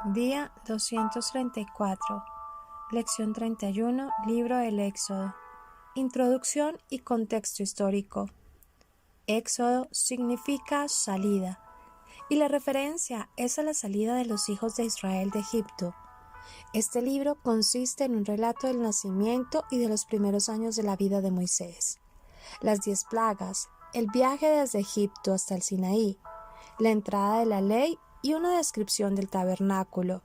Día 234. Lección 31. Libro del Éxodo. Introducción y contexto histórico. Éxodo significa salida, y la referencia es a la salida de los hijos de Israel de Egipto. Este libro consiste en un relato del nacimiento y de los primeros años de la vida de Moisés, las 10 plagas, el viaje desde Egipto hasta el Sinaí, la entrada de la ley y una descripción del tabernáculo.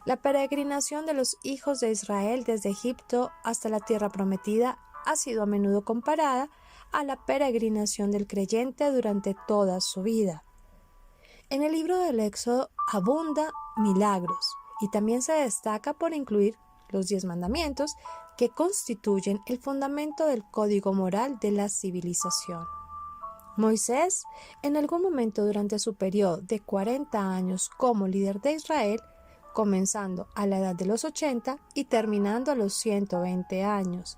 La peregrinación de los hijos de Israel desde Egipto hasta la tierra prometida ha sido a menudo comparada a la peregrinación del creyente durante toda su vida. En el libro del Éxodo abunda milagros y también se destaca por incluir los 10 mandamientos que constituyen el fundamento del código moral de la civilización. Moisés, en algún momento durante su periodo de 40 años como líder de Israel, comenzando a la edad de los 80 y terminando a los 120 años.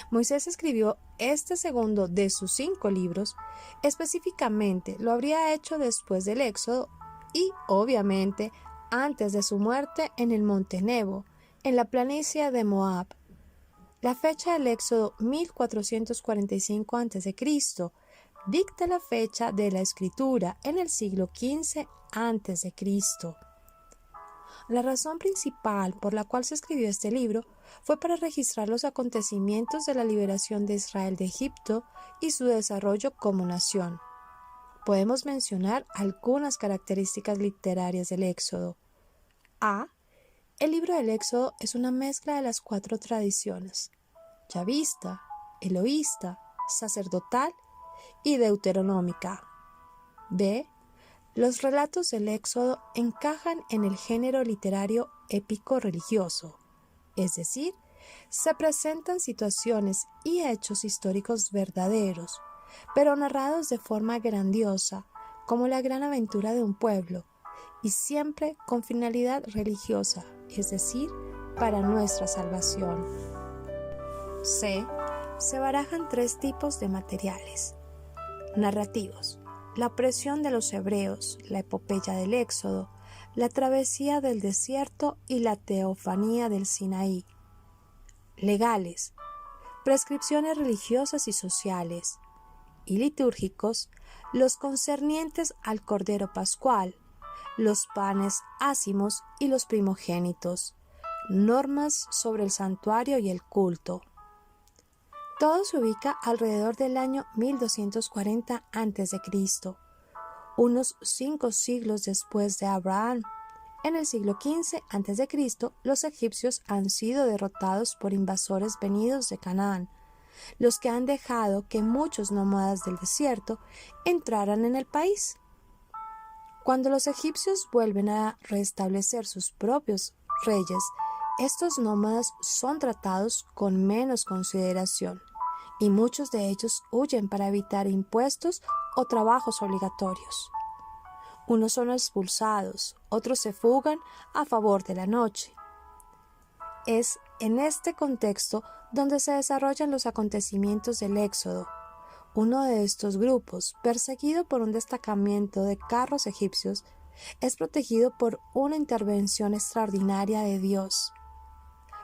Moisés escribió este segundo de sus 5 libros, específicamente lo habría hecho después del Éxodo y, obviamente, antes de su muerte en el monte Nebo, en la planicie de Moab. La fecha del Éxodo 1445 a.C. dicta la fecha de la escritura en el siglo XV a.C. La razón principal por la cual se escribió este libro fue para registrar los acontecimientos de la liberación de Israel de Egipto y su desarrollo como nación. Podemos mencionar algunas características literarias del Éxodo. A. El libro del Éxodo es una mezcla de las 4 tradiciones: yavista, eloísta, sacerdotal y deuteronómica. B. Los relatos del Éxodo encajan en el género literario épico religioso, es decir, se presentan situaciones y hechos históricos verdaderos, pero narrados de forma grandiosa, como la gran aventura de un pueblo, y siempre con finalidad religiosa, es decir, para nuestra salvación. C. Se barajan 3 tipos de materiales narrativos: la opresión de los hebreos, la epopeya del Éxodo, la travesía del desierto y la teofanía del Sinaí. Legales: prescripciones religiosas y sociales. Y litúrgicos: los concernientes al Cordero Pascual, los panes ácimos y los primogénitos, normas sobre el santuario y el culto. Todo se ubica alrededor del año 1240 a.C., unos 5 siglos después de Abraham. En el siglo XV a.C., los egipcios han sido derrotados por invasores venidos de Canaán, los que han dejado que muchos nómadas del desierto entraran en el país. Cuando los egipcios vuelven a restablecer sus propios reyes, estos nómadas son tratados con menos consideración, y muchos de ellos huyen para evitar impuestos o trabajos obligatorios. Unos son expulsados, otros se fugan a favor de la noche. Es en este contexto donde se desarrollan los acontecimientos del Éxodo. Uno de estos grupos, perseguido por un destacamento de carros egipcios, es protegido por una intervención extraordinaria de Dios.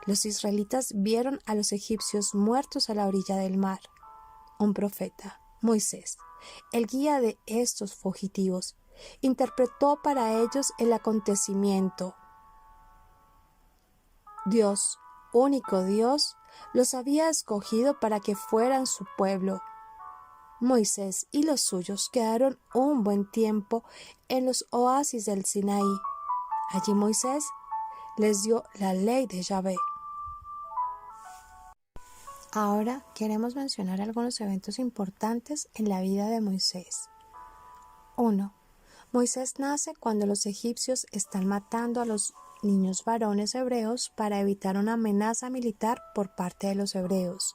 Los israelitas vieron a los egipcios muertos a la orilla del mar. Un profeta, Moisés, el guía de estos fugitivos, interpretó para ellos el acontecimiento. Dios, único Dios, los había escogido para que fueran su pueblo. Moisés y los suyos quedaron un buen tiempo en los oasis del Sinaí. Allí Moisés les dio la ley de Yahvé. Ahora queremos mencionar algunos eventos importantes en la vida de Moisés. 1. Moisés nace cuando los egipcios están matando a los niños varones hebreos para evitar una amenaza militar por parte de los hebreos.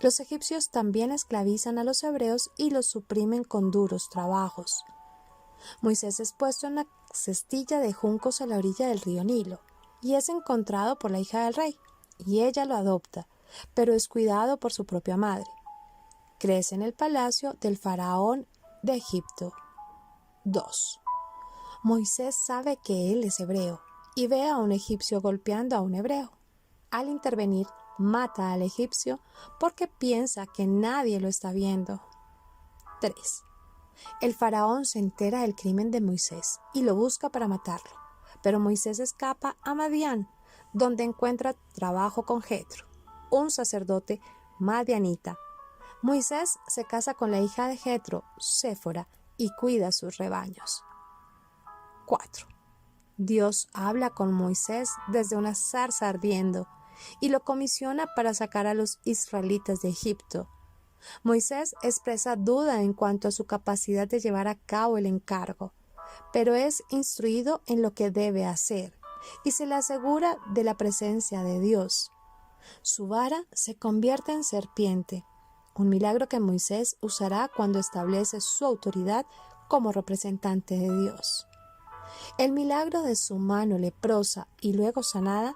Los egipcios también esclavizan a los hebreos y los suprimen con duros trabajos. Moisés es puesto en la cestilla de juncos a la orilla del río Nilo y es encontrado por la hija del rey, y ella lo adopta, pero es cuidado por su propia madre. Crece en el palacio del faraón de Egipto. 2. Moisés sabe que él es hebreo y ve a un egipcio golpeando a un hebreo. Al intervenir, mata al egipcio porque piensa que nadie lo está viendo. 3. El faraón se entera del crimen de Moisés y lo busca para matarlo, pero Moisés escapa a Madián, donde encuentra trabajo con Jetro, un sacerdote madianita. Moisés se casa con la hija de Jetro, Séfora, y cuida sus rebaños. 4. Dios habla con Moisés desde una zarza ardiendo y lo comisiona para sacar a los israelitas de Egipto. Moisés expresa duda en cuanto a su capacidad de llevar a cabo el encargo, pero es instruido en lo que debe hacer y se le asegura de la presencia de Dios. Su vara se convierte en serpiente, un milagro que Moisés usará cuando establece su autoridad como representante de Dios. El milagro de su mano leprosa y luego sanada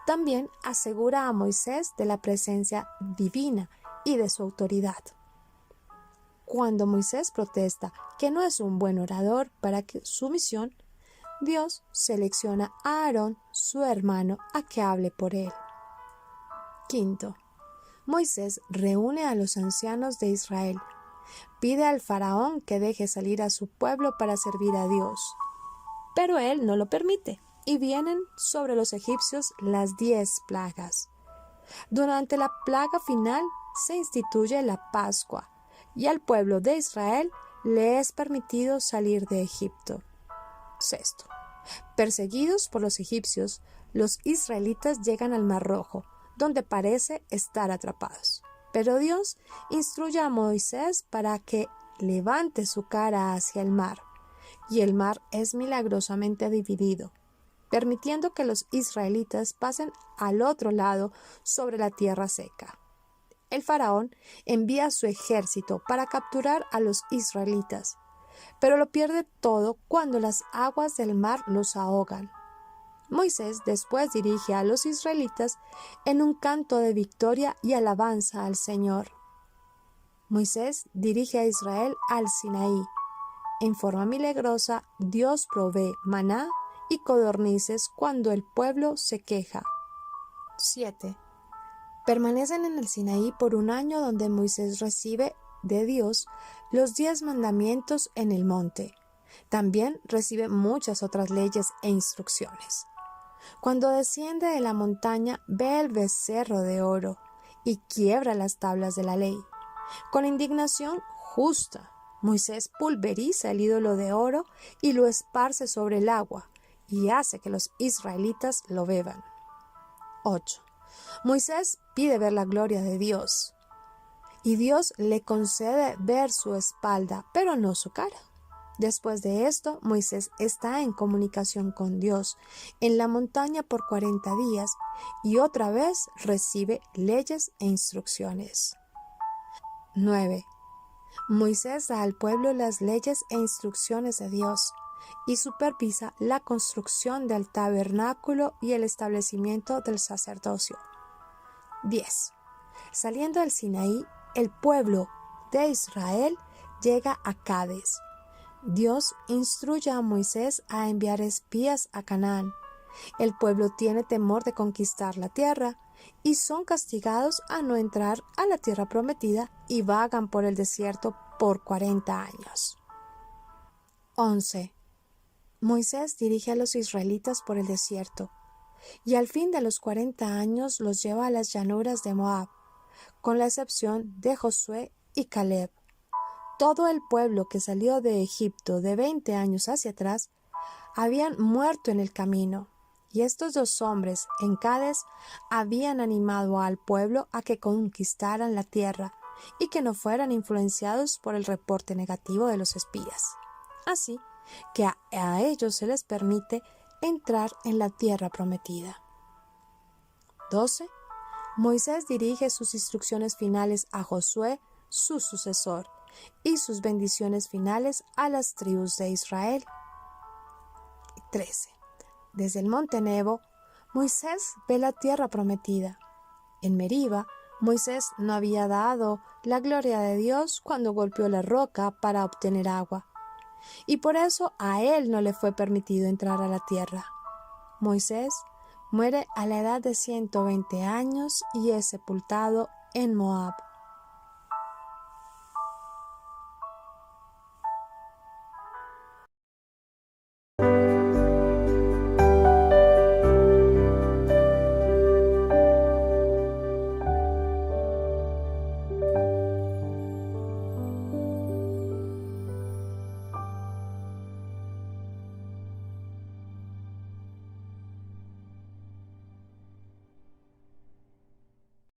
también asegura a Moisés de la presencia divina y de su autoridad. Cuando Moisés protesta que no es un buen orador para su misión, Dios selecciona a Aarón, su hermano, a que hable por él. 5. Moisés reúne a los ancianos de Israel. Pide al faraón que deje salir a su pueblo para servir a Dios. Pero él no lo permite, y vienen sobre los egipcios las 10 plagas. Durante la plaga final se instituye la Pascua, y al pueblo de Israel le es permitido salir de Egipto. 6. Perseguidos por los egipcios, los israelitas llegan al Mar Rojo, donde parece estar atrapados. Pero Dios instruye a Moisés para que levante su cara hacia el mar, y el mar es milagrosamente dividido, permitiendo que los israelitas pasen al otro lado sobre la tierra seca. El faraón envía su ejército para capturar a los israelitas, pero lo pierde todo cuando las aguas del mar los ahogan. Moisés después dirige a los israelitas en un canto de victoria y alabanza al Señor. Moisés dirige a Israel al Sinaí. En forma milagrosa, Dios provee maná y codornices cuando el pueblo se queja. 7. Permanecen en el Sinaí por un año donde Moisés recibe de Dios los 10 mandamientos en el monte. También recibe muchas otras leyes e instrucciones. Cuando desciende de la montaña, ve el becerro de oro y quiebra las tablas de la ley. Con indignación justa, Moisés pulveriza el ídolo de oro y lo esparce sobre el agua y hace que los israelitas lo beban. 8. Moisés pide ver la gloria de Dios y Dios le concede ver su espalda, pero no su cara. Después de esto, Moisés está en comunicación con Dios en la montaña por 40 días y otra vez recibe leyes e instrucciones. 9. Moisés da al pueblo las leyes e instrucciones de Dios y supervisa la construcción del tabernáculo y el establecimiento del sacerdocio. 10. Saliendo del Sinaí, el pueblo de Israel llega a Cades. Dios instruye a Moisés a enviar espías a Canaán. El pueblo tiene temor de conquistar la tierra y son castigados a no entrar a la tierra prometida y vagan por el desierto por 40 años. 11. Moisés dirige a los israelitas por el desierto y al fin de los 40 años los lleva a las llanuras de Moab, con la excepción de Josué y Caleb. Todo el pueblo que salió de Egipto de 20 años hacia atrás habían muerto en el camino, y estos 2 hombres en Cades habían animado al pueblo a que conquistaran la tierra y que no fueran influenciados por el reporte negativo de los espías. Así que a ellos se les permite entrar en la tierra prometida. 12. Moisés dirige sus instrucciones finales a Josué, su sucesor, y sus bendiciones finales a las tribus de Israel. 13. Desde el monte Nebo, Moisés ve la tierra prometida. En Meriba, Moisés no había dado la gloria de Dios cuando golpeó la roca para obtener agua. y por eso a él no le fue permitido entrar a la tierra. Moisés muere a la edad de 120 años y es sepultado en Moab.